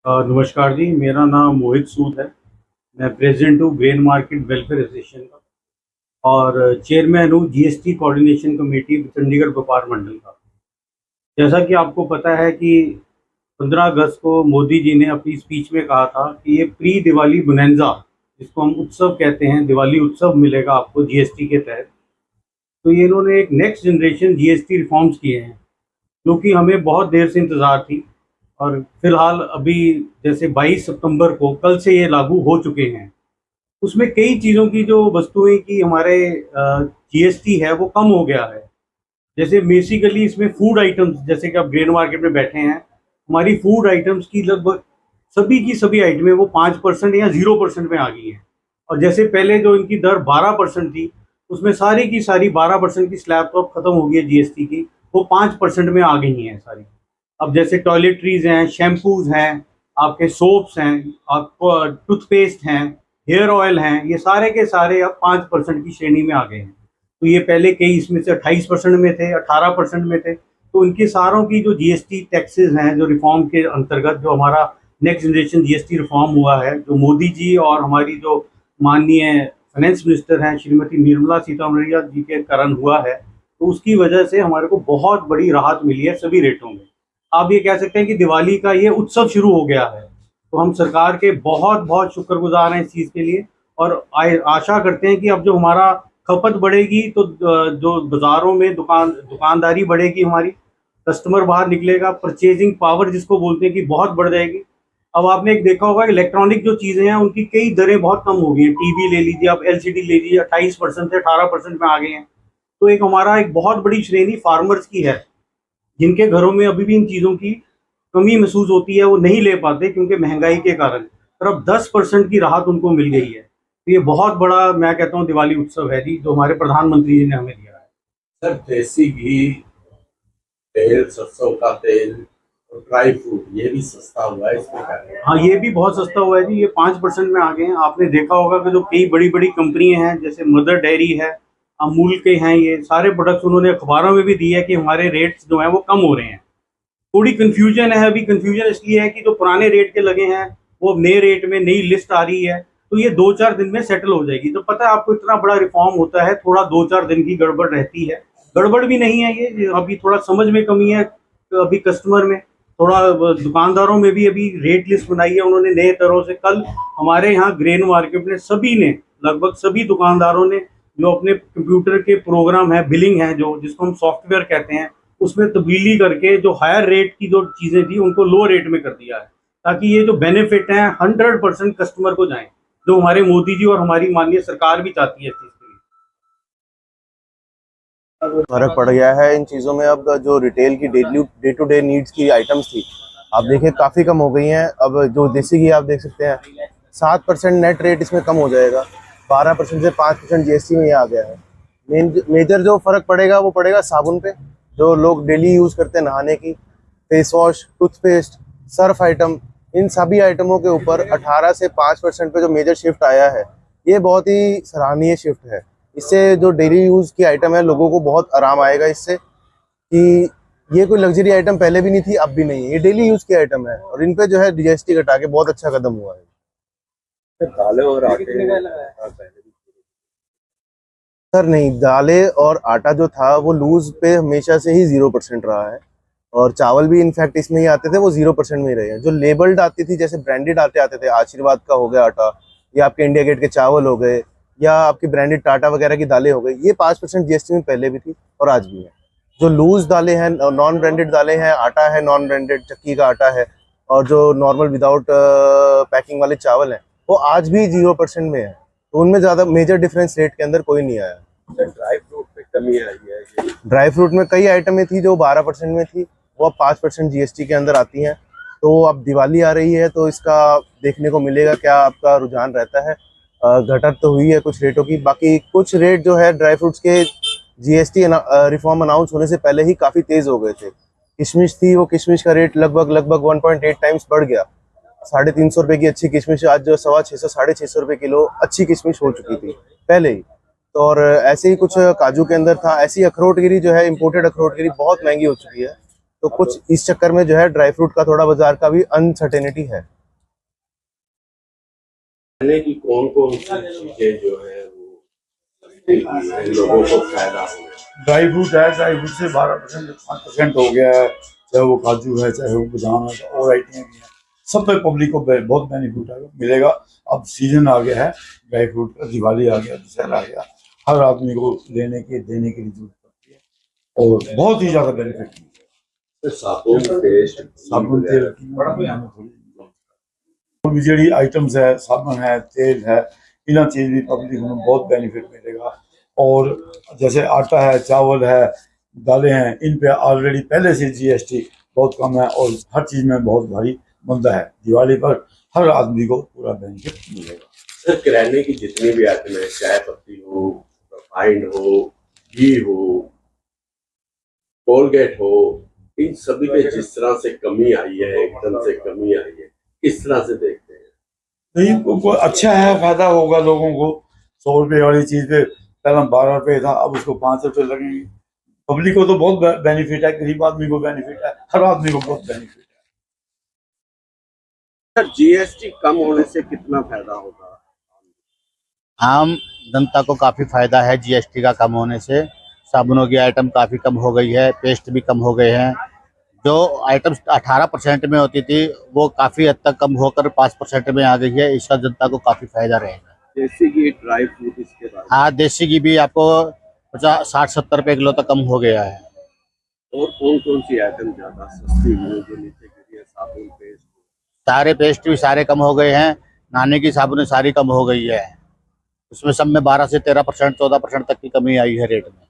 नमस्कार जी, मेरा नाम मोहित सूद है। मैं प्रेसिडेंट हूँ ग्रेन मार्केट वेलफेयर एसोसिएशन का और चेयरमैन हूँ जीएसटी कोऑर्डिनेशन कमेटी चंडीगढ़ व्यापार मंडल का। जैसा कि आपको पता है कि 15 अगस्त को मोदी जी ने अपनी स्पीच में कहा था कि ये प्री दिवाली बोनैंज़ा, जिसको हम उत्सव कहते हैं, दिवाली उत्सव मिलेगा आपको जीएसटी के तहत। तो ये इन्होंने एक नेक्स्ट जनरेशन जीएसटी रिफॉर्म्स किए हैं, जो कि हमें बहुत देर से इंतज़ार थी। और फिलहाल अभी जैसे 22 सितंबर को कल से ये लागू हो चुके हैं। उसमें कई चीज़ों की जो वस्तुएं की हमारे जीएसटी है वो कम हो गया है। जैसे बेसिकली इसमें फूड आइटम्स, जैसे कि आप ग्रेन मार्केट में बैठे हैं, हमारी फूड आइटम्स की लगभग सभी की सभी आइटमें वो 5% या 0% में आ गई हैं। और जैसे पहले जो इनकी दर 12% थी, उसमें सारी की सारी 12% की स्लैब तो अब खत्म हो गई है जीएसटी की, वो 5% में आ गई हैं सारी। अब जैसे टॉयलेटरीज हैं, शैम्पूज हैं, आपके सोप्स हैं, आपको टूथपेस्ट हैं, हेयर ऑयल हैं, ये सारे के सारे अब 5% की श्रेणी में आ गए हैं। तो ये पहले कई इसमें से 28% में थे, 18% में थे। तो इनके सारों की जो जीएसटी टैक्सेस हैं, जो रिफॉर्म के अंतर्गत जो हमारा नेक्स्ट जनरेशन जीएसटी रिफॉर्म हुआ है, जो मोदी जी और हमारी जो माननीय फाइनेंस मिनिस्टर हैं श्रीमती निर्मला सीतारमण जी के कारण हुआ है, तो उसकी वजह से हमारे को बहुत बड़ी राहत मिली है सभी रेटों में। आप ये कह सकते हैं कि दिवाली का ये उत्सव शुरू हो गया है। तो हम सरकार के बहुत बहुत शुक्रगुजार हैं इस चीज़ के लिए। और आशा करते हैं कि अब जो हमारा खपत बढ़ेगी तो जो बाज़ारों में दुकानदारी बढ़ेगी, हमारी कस्टमर बाहर निकलेगा, परचेजिंग पावर जिसको बोलते हैं कि बहुत बढ़ जाएगी। अब आपने एक देखा होगा इलेक्ट्रॉनिक जो चीज़ें हैं उनकी कई दरें बहुत कम हो गई हैं। टीवी ले लीजिए, आप एलसीडी ले लीजिए, 28% से 18% में आ गए हैं। तो एक हमारा एक बहुत बड़ी श्रेणी फार्मर्स की है, जिनके घरों में अभी भी इन चीज़ों की कमी महसूस होती है, वो नहीं ले पाते क्योंकि महंगाई के कारण। पर अब 10% की राहत उनको मिल गई है। तो ये बहुत बड़ा, मैं कहता हूँ, दिवाली उत्सव है जी, जो हमारे प्रधानमंत्री जी ने हमें दिया है। सर, देसी घी, तेल, सरसों का तेल और ड्राई फ्रूट ये भी सस्ता हुआ है, इसमें क्या है? हाँ, ये भी बहुत सस्ता हुआ है जी, ये 5% में आ गए हैं। आपने देखा होगा कि जो कई बड़ी बड़ी कंपनियां हैं, जैसे मदर डेयरी है, अमूल के हैं, ये सारे प्रोडक्ट्स उन्होंने अखबारों में भी दिए है कि हमारे रेट्स जो हैं वो कम हो रहे हैं। थोड़ी कन्फ्यूजन है अभी। कन्फ्यूजन इसलिए है कि जो पुराने रेट के लगे हैं वो अब नए रेट में नई लिस्ट आ रही है, तो ये 2-4 दिन में सेटल हो जाएगी। तो पता है आपको, इतना बड़ा रिफॉर्म होता है, थोड़ा 2-4 दिन की गड़बड़ रहती है। गड़बड़ भी नहीं है ये अभी थोड़ा समझ में कमी है। तो अभी कस्टमर में थोड़ा, दुकानदारों में भी अभी रेट लिस्ट बनाई है उन्होंने नए तरह से। कल हमारे यहाँ ग्रेन मार्केट ने सभी ने, लगभग सभी दुकानदारों ने, जो अपने कंप्यूटर के प्रोग्राम है, बिलिंग है, जो जिसको हम सॉफ्टवेयर कहते हैं, उसमें तब्दीली करके जो हायर रेट की जो चीज़ें थी उनको लो रेट में कर दिया है, ताकि ये जो बेनिफिट हैं 100% कस्टमर को जाएं, जो हमारे मोदी जी और हमारी माननीय सरकार भी चाहती है इस चीज़ के फर्क पड़ गया है इन चीज़ों में। अब जो रिटेल की डे टू डे नीड्स की आइटम्स थी, आप देखिए काफ़ी कम हो गई हैं। अब जो देसी घी आप देख सकते हैं, 7% नेट रेट इसमें कम हो जाएगा। 12% से 5% जीएसटी में ये आ गया है। मेजर जो फ़र्क पड़ेगा वो पड़ेगा साबुन पे, जो लोग डेली यूज़ करते हैं नहाने की, face wash, toothpaste, surf item, इन सभी आइटमों के ऊपर 18 से 5% पे जो मेजर शिफ्ट आया है, ये बहुत ही सराहनीय शिफ्ट है। इससे जो डेली यूज़ की आइटम है, लोगों को बहुत आराम आएगा इससे, कि ये कोई लग्जरी आइटम पहले भी नहीं थी, अब भी नहीं है, ये डेली यूज़ की आइटम है। और इन पे जो है जीएसटी घटा के बहुत अच्छा कदम हुआ है। दालें और आटे सर नहीं, दालें और आटा जो था वो लूज पे हमेशा से ही 0% रहा है। और चावल भी इनफैक्ट इसमें ही आते थे, वो 0% में ही रहे हैं। जो लेबल्ड आती थी, जैसे ब्रांडेड आते थे, आशीर्वाद का हो गया आटा, या आपके इंडिया गेट के चावल हो गए, या आपकी ब्रांडेड टाटा वगैरह की दालें हो गई, ये 5% जीएसटी में पहले भी थी और आज भी है। जो लूज दालें हैं, नॉन ब्रांडेड दालें हैं, आटा है नॉन ब्रांडेड, चक्की का आटा है, और जो नॉर्मल विदाउट पैकिंग वाले चावल हैं, वो आज भी 0% में है। तो उनमें ज़्यादा मेजर डिफरेंस रेट के अंदर कोई नहीं आया। ड्राई फ्रूट पे कमी आई है। ड्राई फ्रूट में कई आइटमें थी जो 12% में थी, वो अब 5% जीएसटी के अंदर आती हैं। तो अब दिवाली आ रही है, तो इसका देखने को मिलेगा क्या आपका रुझान रहता है। घटत तो हुई है कुछ रेटों की, बाकी कुछ रेट जो है ड्राई फ्रूट्स के जीएसटी रिफॉर्म अनाउंस होने से पहले ही काफ़ी तेज़ हो गए थे। किशमिश थी, वो किशमिश का रेट लगभग 1.8 टाइम्स बढ़ गया। 350 रुपये की अच्छी किशमिश आज जो 650 650 रुपये किलो अच्छी किशमिश हो चुकी थी पहले ही। तो और ऐसे ही कुछ काजू के अंदर था। ऐसी अखरोटगिरी जो है, इम्पोर्टेड अखरोटगिरी बहुत महंगी हो चुकी है। तो कुछ इस चक्कर में जो है ड्राई फ्रूट का थोड़ा बाजार का भी अनसर्टेनिटी है। खाने की कौन सी चीजें जो है वो सस्ती हुई है, लोगों को फायदा हो गया? ड्राई फ्रूट है, ड्राई फ्रूट से 12% 5% हो गया है, चाहे वो काजू है चाहे वो बादाम है और आइटमें भी हैं, सब पे पब्लिक को बहुत बेनिफिट मिलेगा। अब सीजन आ गया है ड्राई फ्रूट का, दिवाली आ गया, दशहरा आ गया, हर आदमी को देने की देने की जरूरत पड़ती है और बहुत ही ज़्यादा बेनिफिट मिलेगा। साबुन पेस्ट साबुन तेल की और भी जी आइटम्स है, साबुन है, तेल है, इन चीज़ भी पब्लिक में बहुत बेनिफिट मिलेगा। और जैसे आटा है, चावल है, दालें हैं, इन पे ऑलरेडी पहले से GST बहुत कम है और हर चीज़ में बहुत भारी मंदा है। दिवाली पर हर आदमी को पूरा बेनिफिट मिलेगा। सर, किराने की जितनी भी आइटम है, चाय पत्ती हो, रिफाइंड हो, घी हो, कोलगेट हो, इन सभी पे जिस तरह से कमी आई है, एकदम से कमी आई है, किस तरह से देखते हैं? नहीं, को अच्छा है, फायदा होगा लोगों को। 100 रुपये वाली चीज़ पे पहले 12 रुपये था, अब उसको 5 रुपये लगेंगे। पब्लिक को तो बहुत बेनिफिट है, गरीब आदमी को बेनिफिट है, हर आदमी को बहुत बेनिफिट है। सर, GST कम होने से कितना फायदा होगा? आम जनता को काफ़ी फायदा है GST का कम होने से। साबुनों की आइटम काफ़ी कम हो गई है, पेस्ट भी कम हो गए हैं। जो आइटम्स 18% में होती थी वो काफ़ी हद तक कम होकर 5% में आ गई है। इसका जनता को काफ़ी फायदा रहेगा। देसी घी, ड्राई फ्रूट, इसके बाद हाँ, देसी घी भी आपको 50-60-70 रुपये किलो तक कम हो गया है। और कौन सी आइटम ज्यादा सस्ती हुई जो नीचे गिरी है? साबुन, पेस्ट? सारे पेस्ट भी सारे कम हो गए हैं, नहाने की साबुनें सारी कम हो गई है। उसमें सब में 12 से 13%, 14% तक की कमी आई है रेट में।